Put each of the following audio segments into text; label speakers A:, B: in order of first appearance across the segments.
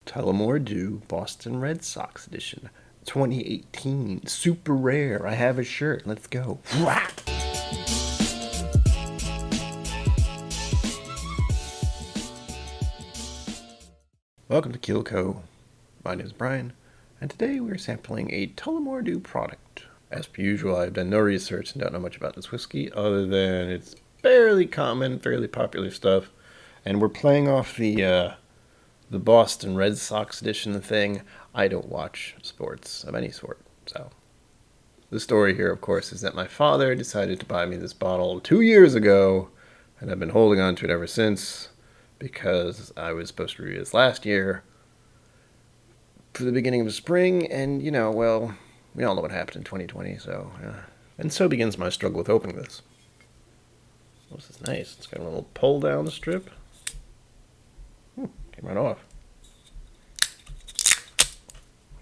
A: Tullamore D.E.W. Boston Red Sox edition. 2018. Super rare. I have a shirt. Let's go. Welcome to KIllco. My name is Brian, and today we're sampling a Tullamore D.E.W. product. As per usual, I've done no research and don't know much about this whiskey, other than it's fairly common, fairly popular stuff. And we're playing off the Boston Red Sox edition thing. I don't watch sports of any sort, so. The story here, of course, is that my father decided to buy me this bottle 2 years ago, and I've been holding on to it ever since, because I was supposed to review this last year for the beginning of the spring, and, you know, well, we all know what happened in 2020, so, and so begins my struggle with opening this. Oh, this is nice. It's got a little pull-down strip. Came right off.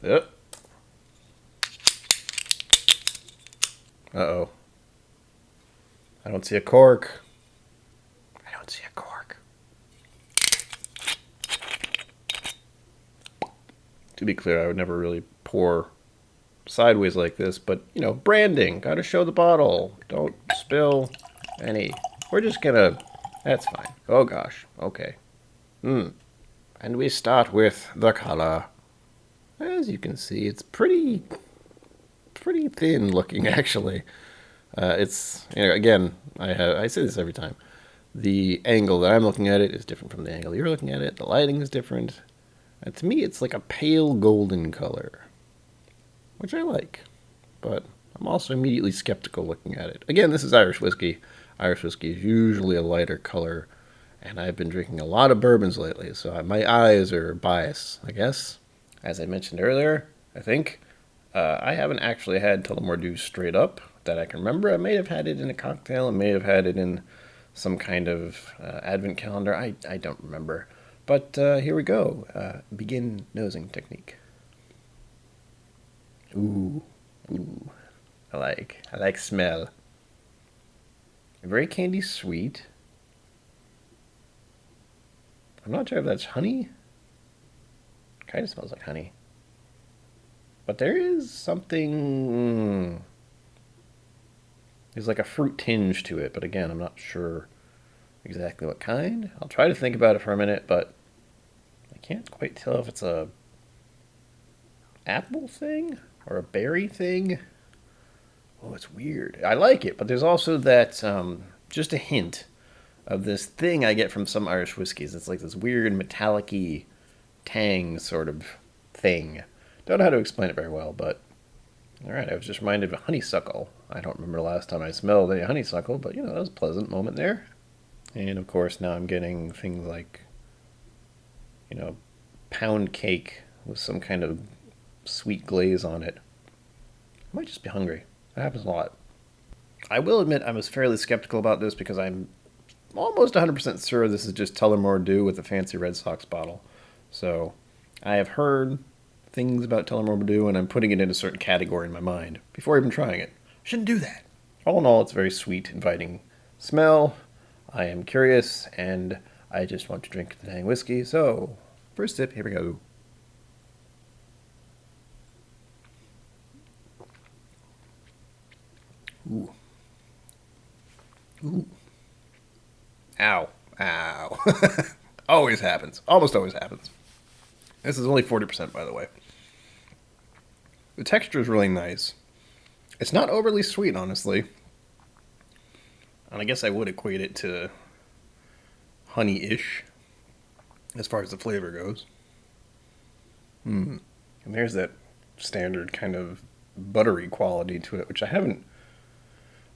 A: Yep. Uh-oh. I don't see a cork. I don't see a cork. To be clear, I would never really pour sideways like this, but, you know, branding. Gotta show the bottle. Don't spill any. We're just gonna... That's fine. Oh, gosh. Okay. And we start with the color. As you can see, it's pretty thin looking, actually. It's, you know, again, I say this every time. The angle that I'm looking at it is different from the angle you're looking at it. The lighting is different. And to me, it's like a pale golden color, which I like. But I'm also immediately skeptical looking at it. Again, this is Irish whiskey. Irish whiskey is usually a lighter color. And I've been drinking a lot of bourbons lately, so my eyes are biased, I guess. As I mentioned earlier, I think, I haven't actually had Tullamore D.E.W. straight up that I can remember. I may have had it in a cocktail. I may have had it in some kind of advent calendar. I don't remember. But here we go. Begin nosing technique. Ooh. I like smell. Very candy sweet. I'm not sure if that's honey. Kind of smells like honey. But there is something... There's like a fruit tinge to it, but again, I'm not sure exactly what kind. I'll try to think about it for a minute, but I can't quite tell if it's a apple thing or a berry thing. Oh, it's weird. I like it, but there's also that, just a hint of this thing I get from some Irish whiskeys. It's like this weird metallic-y tang sort of thing. Don't know how to explain it very well, but alright, I was just reminded of honeysuckle. I don't remember the last time I smelled any honeysuckle, but you know, that was a pleasant moment there. And of course now I'm getting things like, you know, pound cake with some kind of sweet glaze on it. I might just be hungry. That happens a lot. I will admit I was fairly skeptical about this because I'm almost 100% sure this is just Tullamore D.E.W. with a fancy Red Sox bottle. So I have heard things about Tullamore D.E.W. and I'm putting it in a certain category in my mind before even trying it. Shouldn't do that. All in all, it's very sweet, inviting smell. I am curious and I just want to drink the dang whiskey. So first sip, here we go. Ooh. Ow. Always happens. Almost always happens. This is only 40%, by the way. The texture is really nice. It's not overly sweet, honestly. And I guess I would equate it to honey-ish as far as the flavor goes. And there's that standard kind of buttery quality to it, which I've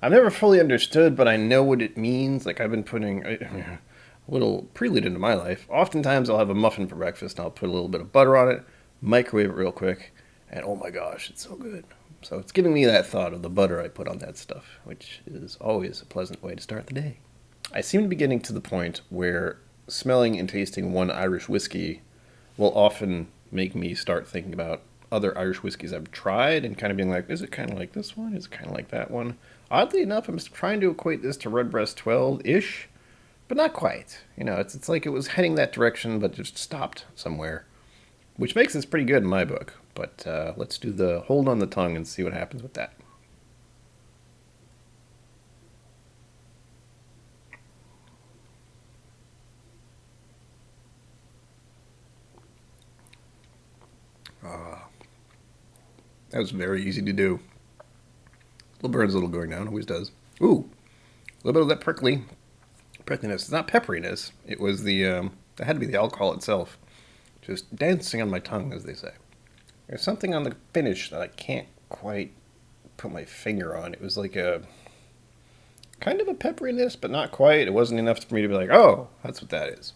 A: never fully understood, but I know what it means. Like, I've been putting a little prelude into my life. Oftentimes, I'll have a muffin for breakfast, and I'll put a little bit of butter on it, microwave it real quick, and oh my gosh, it's so good. So it's giving me that thought of the butter I put on that stuff, which is always a pleasant way to start the day. I seem to be getting to the point where smelling and tasting one Irish whiskey will often make me start thinking about other Irish whiskeys I've tried and kind of being like, is it kind of like this one? Is it kind of like that one? Oddly enough, I'm trying to equate this to Redbreast 12-ish, but not quite. You know, it's like it was heading that direction, but just stopped somewhere. which makes this pretty good in my book. But let's do the hold on the tongue and see what happens with that. That was very easy to do. Little burn's a little going down, always does. Ooh, a little bit of that prickliness. It's not pepperiness. It was that had to be the alcohol itself. Just dancing on my tongue, as they say. There's something on the finish that I can't quite put my finger on. It was like a kind of a pepperiness, but not quite. It wasn't enough for me to be like, oh, that's what that is.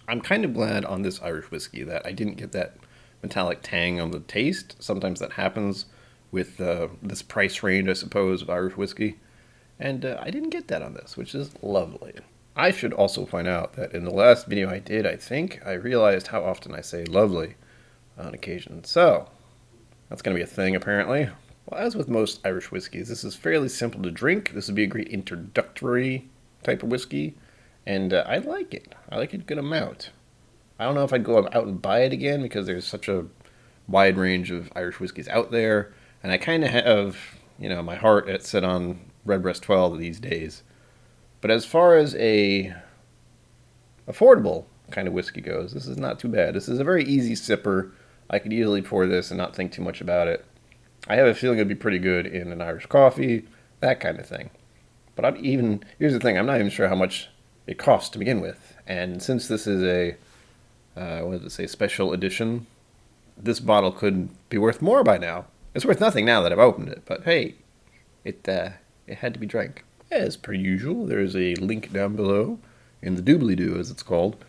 A: I'm kind of glad on this Irish whiskey that I didn't get that metallic tang on the taste. Sometimes that happens with this price range, I suppose, of Irish whiskey. And I didn't get that on this, which is lovely. I should also point out that in the last video I did, I think, I realized how often I say lovely on occasion. So, that's going to be a thing, apparently. Well, as with most Irish whiskeys, this is fairly simple to drink. This would be a great introductory type of whiskey. And I like it. I like it a good amount. I don't know if I'd go out and buy it again because there's such a wide range of Irish whiskeys out there. And I kind of have, my heart set on Redbreast 12 these days. But as far as a affordable kind of whiskey goes, this is not too bad. This is a very easy sipper. I could easily pour this and not think too much about it. I have a feeling it'd be pretty good in an Irish coffee, that kind of thing. But here's the thing, I'm not even sure how much it costs to begin with. And since this is a special edition, this bottle could be worth more by now. It's worth nothing now that I've opened it, but hey, it had to be drank. As per usual, there's a link down below in the doobly-doo, as it's called,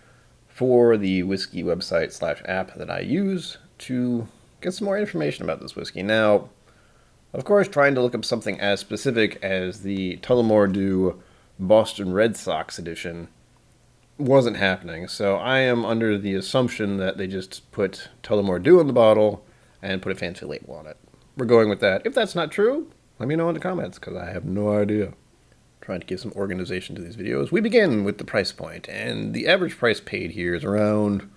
A: for the whiskey website / app that I use to get some more information about this whiskey. Now, of course, trying to look up something as specific as the Tullamore D.E.W Boston Red Sox edition wasn't happening, so I am under the assumption that they just put Tullamore D.E.W in the bottle and put a fancy label on it. We're going with that. If that's not true, let me know in the comments, because I have no idea. Trying to give some organization to these videos. We begin with the price point, and the average price paid here is around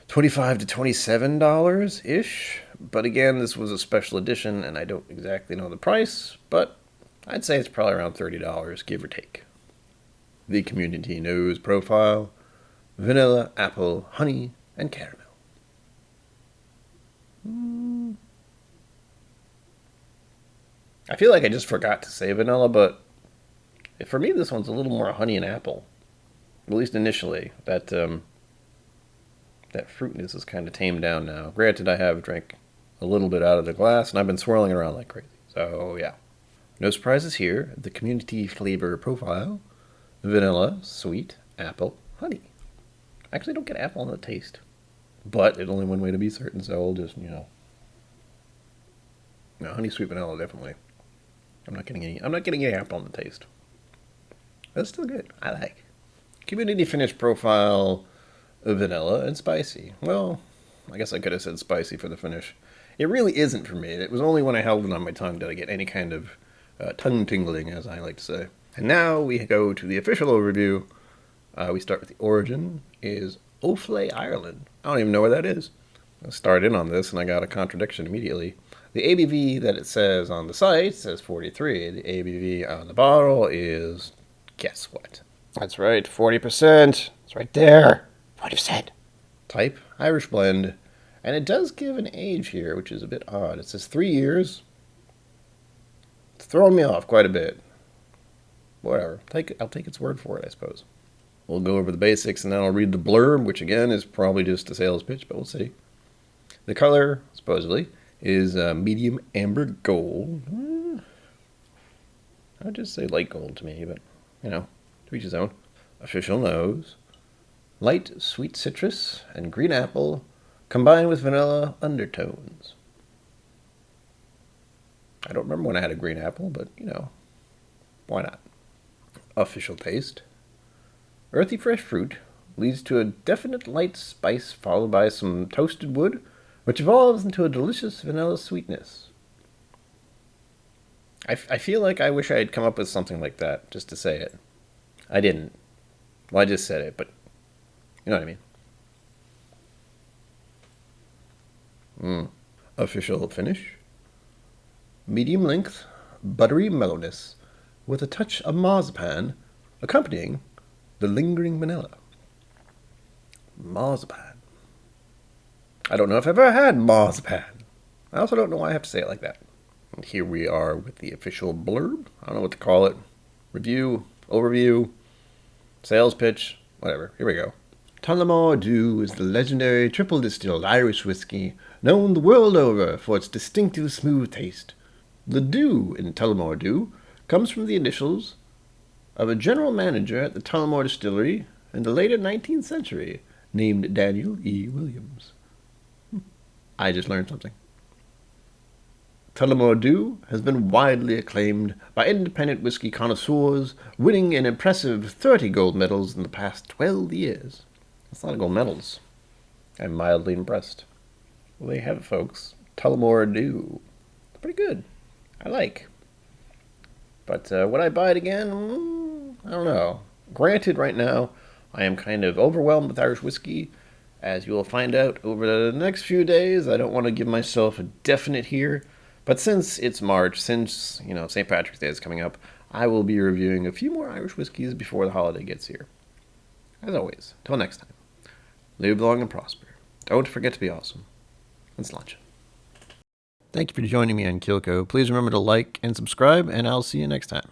A: $25 to $27-ish. But again, this was a special edition, and I don't exactly know the price, but I'd say it's probably around $30, give or take. The community nose profile: vanilla, apple, honey, and caramel. I feel like I just forgot to say vanilla, but for me this one's a little more honey and apple. At least initially. That fruitiness is kind of tamed down now. Granted, I have drank a little bit out of the glass, and I've been swirling it around like crazy. So, yeah. No surprises here. The community flavor profile: vanilla, sweet, apple, honey. I actually don't get apple on the taste. But it's only one way to be certain, so I'll just, No, honey, sweet vanilla, definitely. I'm not getting any apple on the taste. That's still good. I like. Community finish profile: vanilla and spicy. Well, I guess I could have said spicy for the finish. It really isn't for me. It was only when I held it on my tongue did I get any kind of tongue tingling, as I like to say. And now we go to the official overview. We start with the origin is Offaly, Ireland. I don't even know where that is. I started in on this and I got a contradiction immediately. The ABV that it says on the site says 43. The ABV on the bottle is, guess what? That's right, 40%. It's right there. 40%. Type, Irish blend. And it does give an age here, which is a bit odd. It says 3 years. It's throwing me off quite a bit. Whatever. I'll take its word for it, I suppose. We'll go over the basics, and then I'll read the blurb, which again is probably just a sales pitch, but we'll see. The color, supposedly, is medium amber gold. I would just say light gold to me, but, to each his own. Official nose: light sweet citrus and green apple combined with vanilla undertones. I don't remember when I had a green apple, but, why not? Official taste: earthy fresh fruit leads to a definite light spice followed by some toasted wood, which evolves into a delicious vanilla sweetness. I feel like I wish I had come up with something like that, just to say it. I didn't. Well, I just said it, but you know what I mean. Official finish. Medium length, buttery mellowness, with a touch of marzipan, accompanying the lingering vanilla. Marzipan. I don't know if I've ever had marzipan. I also don't know why I have to say it like that. And here we are with the official blurb. I don't know what to call it. Review, overview, sales pitch, whatever. Here we go. Tullamore D.E.W is the legendary triple distilled Irish whiskey known the world over for its distinctive smooth taste. The "D.E.W" in Tullamore D.E.W comes from the initials of a general manager at the Tullamore Distillery in the later 19th century named Daniel E. Williams. I just learned something. Tullamore D.E.W has been widely acclaimed by independent whiskey connoisseurs, winning an impressive 30 gold medals in the past 12 years. That's a lot of gold medals. I'm mildly impressed. Well, there you have it, folks. Tullamore D.E.W. Pretty good. I like. But would I buy it again? I don't know. Granted, right now, I am kind of overwhelmed with Irish whiskey. As you will find out over the next few days, I don't want to give myself a definite here. But since it's March, since, St. Patrick's Day is coming up, I will be reviewing a few more Irish whiskeys before the holiday gets here. As always, till next time, live long and prosper. Don't forget to be awesome. Let's launch it. Thank you for joining me on KIllco. Please remember to like and subscribe, and I'll see you next time.